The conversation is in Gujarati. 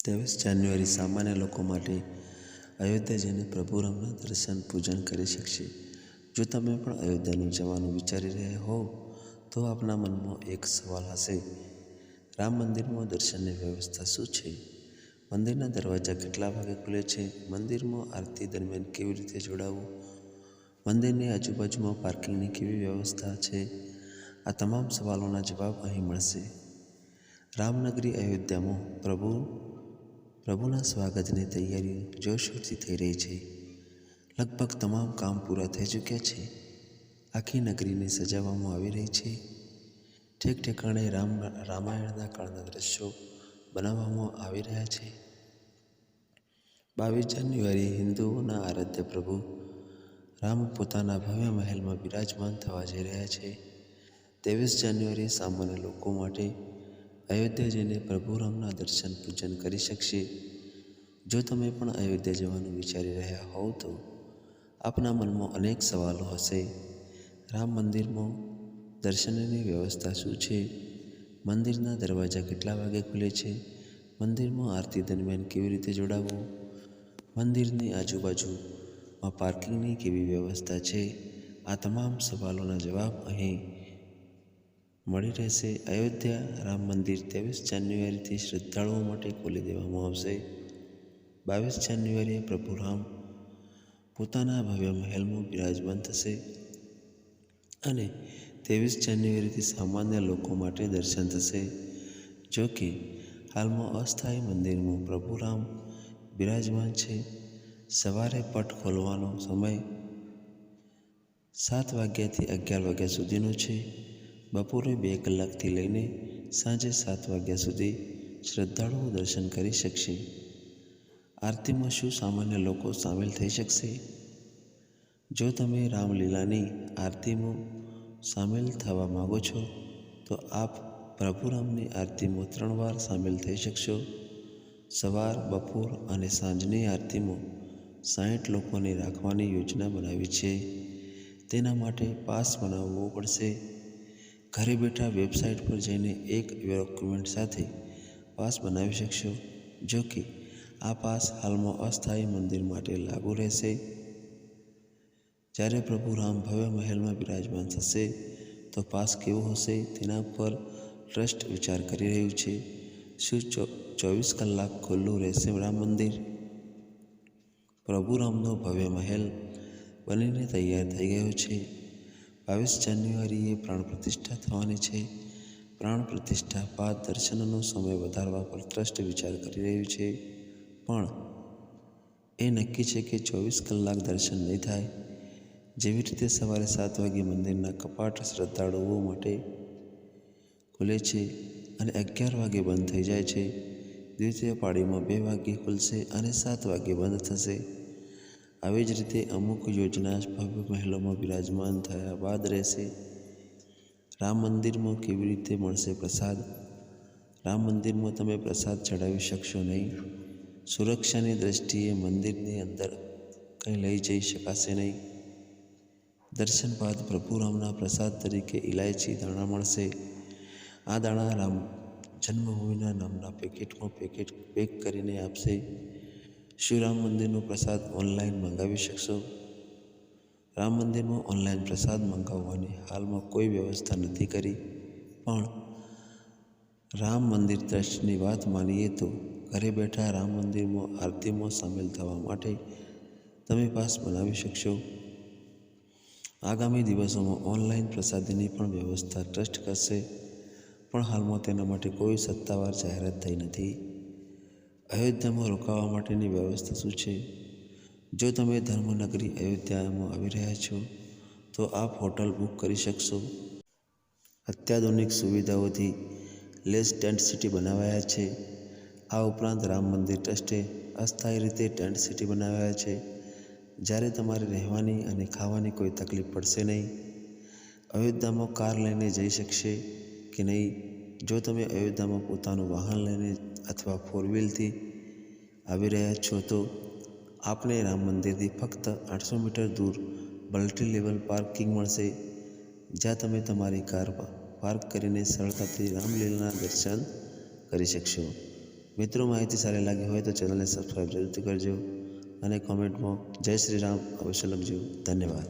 23 જાન્યુઆરી સામાન્ય લોકો માટે અયોધ્યા જઈને પ્રભુ રામના દર્શન પૂજન કરી શકશે. જો તમે પણ અયોધ્યાનું જવાનું વિચારી રહ્યા હોવ તો આપના મનમાં એક સવાલ હશે, રામ મંદિરમાં દર્શનની વ્યવસ્થા શું છે? મંદિરના દરવાજા કેટલા વાગે ખુલે છે? મંદિરમાં આરતી દરમિયાન કેવી રીતે જોડાવું? મંદિરની આજુબાજુમાં પાર્કિંગની કેવી વ્યવસ્થા છે? આ તમામ સવાલોના જવાબ અહીં મળશે. રામનગરી અયોધ્યામાં પ્રભુના સ્વાગતની તૈયારીઓ જોરશોરથી થઈ રહી છે. લગભગ તમામ કામ પૂરા થઈ ચૂક્યા છે. આખી નગરીને સજાવવામાં આવી રહી છે. ઠેક ઠેકાણે રામાયણના કાળના દ્રશ્યો બનાવવામાં આવી રહ્યા છે. 22 જાન્યુઆરીએ હિન્દુઓના આરાધ્ય પ્રભુ રામ પોતાના ભવ્ય મહેલમાં બિરાજમાન થવા જઈ રહ્યા છે. 23 જાન્યુઆરીએ સામાન્ય લોકો માટે અયોધ્યા જઈને પ્રભુ રામના દર્શન પૂજન કરી શકશે. જો તમે પણ અયોધ્યા જવાનું વિચારી રહ્યા હોવ તો આપના મનમાં અનેક સવાલો હશે. રામ મંદિરમાં દર્શનની વ્યવસ્થા શું છે? મંદિરના દરવાજા કેટલા વાગે ખુલે છે? મંદિરમાં આરતી દરમિયાન કેવી રીતે જોડાવવું? મંદિરની આજુબાજુમાં પાર્કિંગની કેવી વ્યવસ્થા છે? આ તમામ સવાલોના જવાબ અહીં મળી રહેશે. અયોધ્યા રામ મંદિર 23 જાન્યુઆરીથી શ્રદ્ધાળુઓ માટે ખોલી દેવામાં આવશે. 22 જાન્યુઆરીએ પ્રભુ રામ પોતાના ભવ્ય મહેલમાં બિરાજમાન થશે અને 23 જાન્યુઆરીથી સામાન્ય લોકો માટે દર્શન થશે. જો કે હાલમાં અસ્થાયી મંદિરમાં પ્રભુ રામ બિરાજમાન છે. સવારે પટ ખોલવાનો સમય 7 વાગ્યાથી 11 વાગ્યા સુધીનો છે. બપોરે 2 કલાકથી લઈને સાંજે 7 વાગ્યા સુધી શ્રદ્ધાળુઓ દર્શન કરી શકશે. આરતીમાં શું સામાન્ય લોકો સામેલ થઈ શકશે? જો તમે રામલીલાની આરતીમાં સામેલ થવા માગો છો તો આપ પ્રભુ રામની આરતીમાં 3 વાર સામેલ થઈ શકશો. સવાર, બપોર અને સાંજની આરતીમાં 60 લોકોને રાખવાની યોજના બનાવી છે. તેના માટે પાસ બનાવવો પડશે. ઘરે બેઠા વેબસાઇટ પર જઈને એક ડોક્યુમેન્ટ સાથે પાસ બનાવી શકશો. જો કે આ પાસ હાલમાં અસ્થાયી મંદિર માટે લાગુ રહેશે. જ્યારે પ્રભુ રામ ભવ્ય મહેલમાં બિરાજમાન થશે તો પાસ કેવો હશે તેના પર ટ્રસ્ટ વિચાર કરી રહ્યું છે. શું 24 કલાક ખુલ્લું રહેશે રામ મંદિર? પ્રભુ રામનો ભવ્ય મહેલ બનીને તૈયાર થઈ ગયો છે. 22 જાન્યુઆરીએ પ્રાણ પ્રતિષ્ઠા થવાની છે. પ્રાણ પ્રતિષ્ઠા બાદ દર્શનનો સમય વધારવા પર ટ્રસ્ટ વિચાર કરી રહ્યું છે. પણ એ નક્કી છે કે 24 કલાક દર્શન નહીં થાય. જેવી રીતે સવારે 7 વાગ્યે મંદિરના કપાટ શ્રદ્ધાળુઓ માટે ખુલે છે અને 11 વાગ્યે બંધ થઈ જાય છે, દ્વિતીય પાળીમાં 2 વાગ્યે ખુલશે અને 7 વાગ્યે બંધ થશે. આવી જ રીતે અમુક યોજના ભવ્ય મહેલોમાં બિરાજમાન થયા બાદ રહેશે. રામ મંદિરમાં કેવી રીતે મળશે પ્રસાદ? રામ મંદિરમાં તમે પ્રસાદ ચડાવી શકશો નહીં. સુરક્ષાની દ્રષ્ટિએ મંદિરની અંદર કંઈ લઈ જઈ શકાશે નહીં. દર્શન બાદ પ્રભુ રામના પ્રસાદ તરીકે ઇલાયચી દાણા મળશે. આ દાણા રામ જન્મભૂમિના નામના પેકેટમાં પેક કરીને આપશે. શું રામ મંદિરનો પ્રસાદ ઓનલાઈન મંગાવી શકશો? રામ મંદિરમાં ઓનલાઈન પ્રસાદ મંગાવવાની હાલમાં કોઈ વ્યવસ્થા નથી કરી. પણ રામ મંદિર ટ્રસ્ટની વાત માનીએ તો ઘરે બેઠા રામ મંદિરમાં આરતીમાં સામેલ થવા માટે તમે પાસ બનાવી શકશો. આગામી દિવસોમાં ઓનલાઈન પ્રસાદીની પણ વ્યવસ્થા ટ્રસ્ટ કરશે. પણ હાલમાં તેના માટે કોઈ સત્તાવાર જાહેરાત થઈ નથી. અયોધ્યામાં રોકાવા માટેની વ્યવસ્થા શું છે? જો તમે ધર્મનગરી અયોધ્યામાં આવી રહ્યા છો તો આપ હોટલ બુક કરી શકશો. અત્યાધુનિક સુવિધાઓથી લેસ ટેન્ટ સિટી બનાવાયા છે. આ ઉપરાંત રામ મંદિર ટ્રસ્ટે અસ્થાયી રીતે ટેન્ટ સિટી બનાવ્યા છે. જ્યારે તમારે રહેવાની અને ખાવાની કોઈ તકલીફ પડશે નહીં. અયોધ્યામાં કાર લઈને જઈ શકશે કે નહીં? જો તમે અયોધ્યામાં પોતાનું વાહન લઈને અથવા 4 વ્હીલથી આવી રહ્યા છો તો આપને રામ મંદિરથી ફક્ત 800 મીટર દૂર મલ્ટી લેવલ પાર્કિંગ મળશે, જ્યાં તમે તમારી કાર પાર્ક કરીને સરળતાથી રામલીલાના દર્શન કરી શકશો. મિત્રો, માહિતી સારી લાગી હોય તો ચેનલને સબસ્ક્રાઈબ જરૂરથી કરજો અને કોમેન્ટમાં જય શ્રી રામ અવશ્ય લખજો. ધન્યવાદ.